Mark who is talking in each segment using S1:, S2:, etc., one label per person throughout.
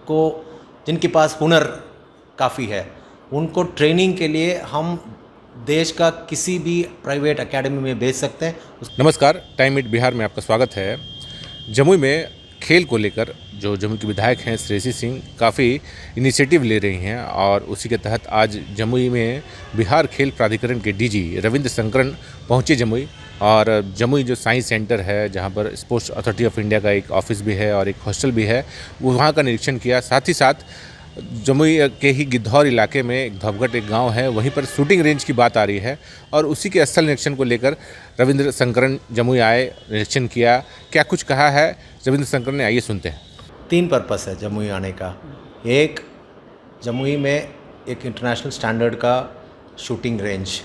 S1: जिनको जिनके पास हुनर काफ़ी है उनको ट्रेनिंग के लिए हम देश का किसी भी प्राइवेट एकेडमी में भेज सकते हैं।
S2: नमस्कार, टाइम एट बिहार में आपका स्वागत है। जमुई में खेल को लेकर जो जमुई के विधायक हैं श्रेयसी सिंह काफ़ी इनिशिएटिव ले रही हैं और उसी के तहत आज जमुई में बिहार खेल प्राधिकरण के डीजी रविंद्र शंकरन पहुंचे जमुई। और जमुई जो साइंस सेंटर है जहां पर स्पोर्ट्स अथॉरिटी ऑफ इंडिया का एक ऑफिस भी है और एक हॉस्टल भी है, वो वहाँ का निरीक्षण किया। साथ ही साथ जमुई के ही गिद्धौर इलाके में एक धवगट एक गांव है, वहीं पर शूटिंग रेंज की बात आ रही है और उसी के स्थल निरीक्षण को लेकर रविंद्र शंकरन जमुई आए, निरीक्षण किया। क्या कुछ कहा है रविंद्र शंकरन ने, आइए सुनते हैं।
S1: 3 पर्पस है जमुई आने का। एक, जमुई में एक इंटरनेशनल स्टैंडर्ड का शूटिंग रेंज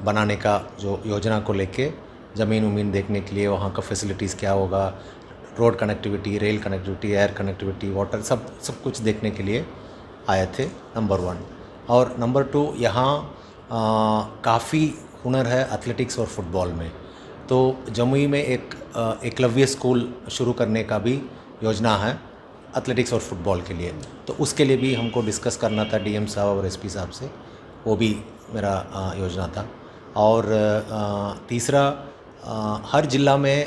S1: बनाने का जो योजना को लेके ज़मीन उमीन देखने के लिए, वहाँ का फैसिलिटीज़ क्या होगा, road connectivity, rail connectivity, air connectivity, water, सब कुछ देखने के लिए आए थे, नंबर 1। और नंबर 2, यहाँ काफ़ी हुनर है एथलेटिक्स और फुटबॉल में, तो जमुई में एक एकलव्य स्कूल शुरू करने का भी योजना है एथलेटिक्स और फुटबॉल के लिए। तो उसके लिए भी हमको डिस्कस करना था डीएम साहब और एसपी साहब से, वो भी मेरा योजना था। और तीसरा, हर जिला में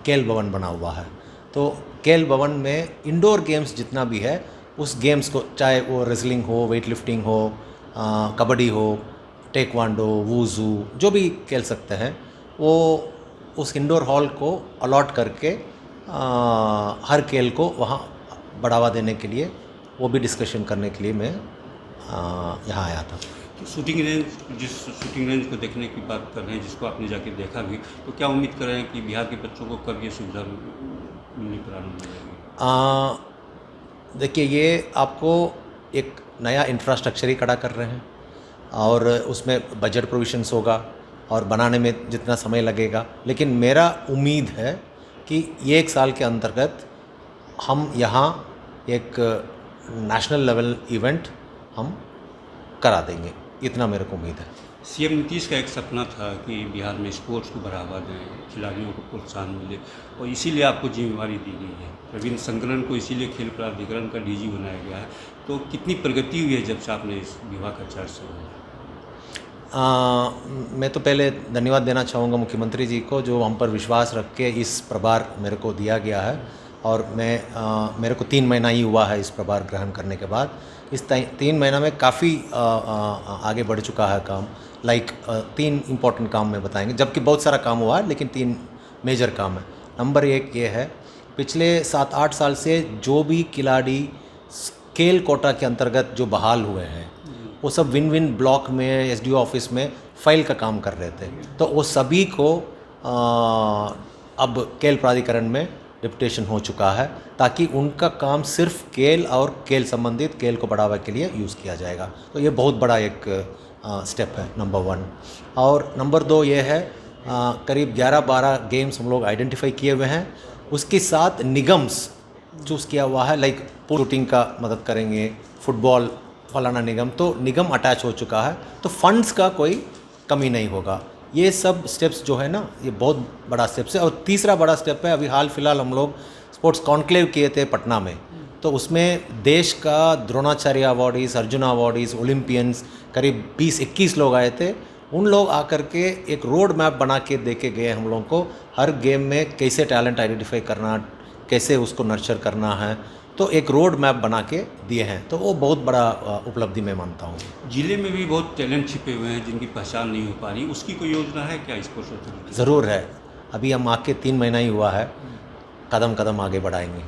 S1: खेल भवन बना हुआ है, तो खेल भवन में इंडोर गेम्स जितना भी है उस गेम्स को, चाहे वो रेसलिंग हो, वेट लिफ्टिंग हो, कबड्डी हो, टेक्वांडो, वूजू, जो भी खेल सकते हैं, वो उस इंडोर हॉल को अलॉट करके हर खेल को वहाँ बढ़ावा देने के लिए, वो भी डिस्कशन करने के लिए मैं यहाँ आया था।
S3: तो शूटिंग रेंज, जिस शूटिंग रेंज को देखने की बात कर रहे हैं, जिसको आपने जाके देखा भी, तो क्या उम्मीद कर रहे हैं कि बिहार के बच्चों को कब ये सुविधा मिलनी प्रारंभ हो जाएगी?
S1: देखिए, ये आपको एक नया इंफ्रास्ट्रक्चर ही खड़ा कर रहे हैं और उसमें बजट प्रोविजंस होगा और बनाने में जितना समय लगेगा, लेकिन मेरा उम्मीद है कि ये 1 साल के अंतर्गत हम यहाँ एक नेशनल लेवल इवेंट हम करा देंगे, इतना मेरे को उम्मीद है।
S3: सीएम नीतीश का एक सपना था कि बिहार में स्पोर्ट्स को बढ़ावा दें, खिलाड़ियों को प्रोत्साहन मिले, और इसीलिए आपको जिम्मेवारी दी गई है। रविंद्र शंकरन को इसीलिए खेल प्राधिकरण का डीजी बनाया गया है। तो कितनी प्रगति हुई है जब से आपने इस विभाग का चार्ज संभाला?
S1: मैं तो पहले धन्यवाद देना चाहूँगा मुख्यमंत्री जी को, जो हम पर विश्वास रख के इस प्रभार मेरे को दिया गया है। और मेरे को 3 महीना ही हुआ है इस प्रभार ग्रहण करने के बाद। इस 3 महीना में काफ़ी आगे बढ़ चुका है काम। 3 इम्पॉर्टेंट काम में बताएंगे, जबकि बहुत सारा काम हुआ है, लेकिन 3 मेजर काम है। नंबर 1 ये है, पिछले 7-8 साल से जो भी खिलाड़ी खेल कोटा के अंतर्गत जो बहाल हुए हैं, वो सब विन विन ब्लॉक में एसडीओ ऑफिस में फाइल का काम कर रहे थे, तो वो सभी को अब खेल प्राधिकरण में डिप्यूटेशन हो चुका है, ताकि उनका काम सिर्फ खेल और खेल संबंधित खेल को बढ़ावा के लिए यूज़ किया जाएगा। तो ये बहुत बड़ा एक स्टेप है, नंबर 1। और नंबर 2 ये है, करीब 11-12 गेम्स हम लोग आइडेंटिफाई किए हुए हैं, उसके साथ निगम्स चूज़ किया हुआ है, लाइक शूटिंग का मदद करेंगे, फुटबॉल फलाना निगम, तो निगम अटैच हो चुका है, तो फंड्स का कोई कमी नहीं होगा। ये सब स्टेप्स जो है ना, ये बहुत बड़ा स्टेप्स है। और तीसरा बड़ा स्टेप है, अभी हाल फिलहाल हम लोग स्पोर्ट्स कॉन्क्लेव किए थे पटना में, तो उसमें देश का Dronacharya awardees, Arjun awardees, Olympians करीब 20-21 लोग आए थे। उन लोग आकर के एक रोड मैप बना के दे के गए हम लोगों को, हर गेम में कैसे टैलेंट आइडेंटिफाई करना, कैसे उसको नर्चर करना है, तो एक रोड मैप बना के दिए हैं। तो वो बहुत बड़ा उपलब्धि मैं मानता हूँ।
S3: जिले में भी बहुत टैलेंट छिपे हुए हैं जिनकी पहचान नहीं हो पा रही, उसकी कोई योजना है क्या स्पोर्ट्स अथॉरिटी?
S1: ज़रूर है, अभी हम आके 3 महीना ही हुआ है, कदम कदम आगे बढ़ाएंगे।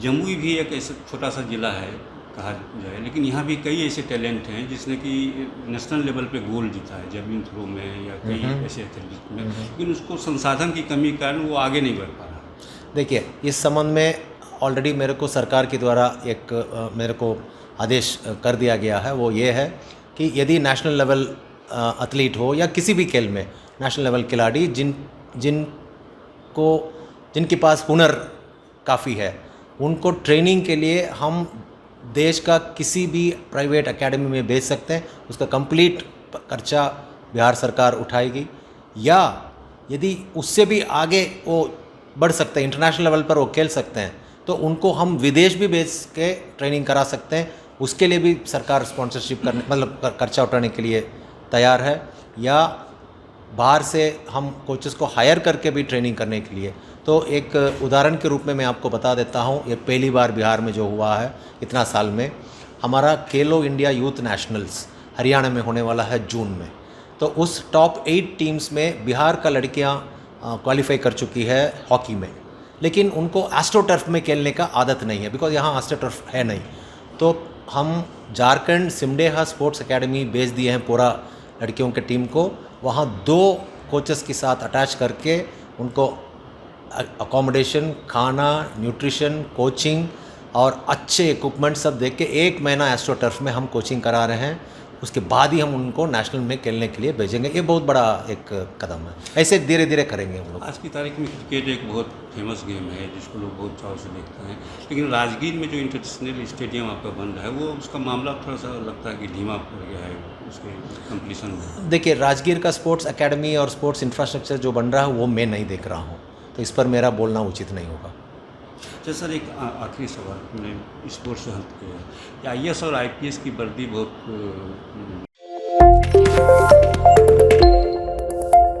S3: जमुई भी एक ऐसा छोटा सा ज़िला है कहा जाए, लेकिन यहाँ भी कई ऐसे टैलेंट हैं जिसने कि नेशनल लेवल पे गोल्ड जीता है, जेवलिन थ्रो में या कई ऐसे एथलेटिक्स में, लेकिन उसको संसाधन की कमी के कारण वो आगे नहीं बढ़ पा रहा।
S1: देखिए, इस संबंध में ऑलरेडी मेरे को सरकार के द्वारा एक मेरे को आदेश कर दिया गया है। वो ये है कि यदि नेशनल लेवल एथलीट हो या किसी भी खेल में नेशनल लेवल खिलाड़ी जिनके पास हुनर काफ़ी है, उनको ट्रेनिंग के लिए हम देश का किसी भी प्राइवेट एकेडमी में भेज सकते हैं। उसका कंप्लीट खर्चा बिहार सरकार उठाएगी, या यदि उससे भी आगे वो बढ़ सकते हैं, इंटरनेशनल लेवल पर वो खेल सकते हैं, तो उनको हम विदेश भी भेज के ट्रेनिंग करा सकते हैं। उसके लिए भी सरकार स्पॉन्सरशिप करने मतलब खर्चा उठाने के लिए तैयार है, या बाहर से हम कोचेस को हायर करके भी ट्रेनिंग करने के लिए। तो एक उदाहरण के रूप में मैं आपको बता देता हूँ, ये पहली बार बिहार में जो हुआ है इतना साल में, हमारा खेलो इंडिया यूथ नेशनल्स हरियाणा में होने वाला है जून में। तो उस टॉप 8 टीम्स में बिहार का लड़कियाँ क्वालिफाई कर चुकी है हॉकी में, लेकिन उनको एस्ट्रोटर्फ में खेलने का आदत नहीं है, बिकॉज यहाँ एस्ट्रोटर्फ है नहीं। तो हम झारखंड सिमडेहा स्पोर्ट्स एकेडमी भेज दिए हैं पूरा लड़कियों के टीम को, वहाँ 2 कोचेस के साथ अटैच करके उनको अकोमोडेशन, खाना, न्यूट्रिशन, कोचिंग और अच्छे इक्विपमेंट सब देख के 1 महीना एस्ट्रोटर्फ में हम कोचिंग करा रहे हैं। उसके बाद ही हम उनको नेशनल में खेलने के लिए भेजेंगे। ये बहुत बड़ा एक कदम है, ऐसे धीरे धीरे करेंगे हम लोग।
S3: आज की तारीख में क्रिकेट एक बहुत फेमस गेम है जिसको लोग बहुत चाव से देखते हैं, लेकिन राजगीर में जो इंटरनेशनल स्टेडियम आपका बन रहा है वो उसका मामला थोड़ा सा लगता है कि धीमा पड़ गया है उसके कंप्लीसन में।
S1: देखिए, राजगीर का स्पोर्ट्स एकेडमी और स्पोर्ट्स इंफ्रास्ट्रक्चर जो बन रहा है वो मैं नहीं देख रहा हूँ, तो इस पर मेरा बोलना उचित नहीं होगा।
S3: अच्छा सर, एक आखिरी सवाल मैंने स्पोर्ट्स से हल किया है, IAS और IPS की वर्दी बहुत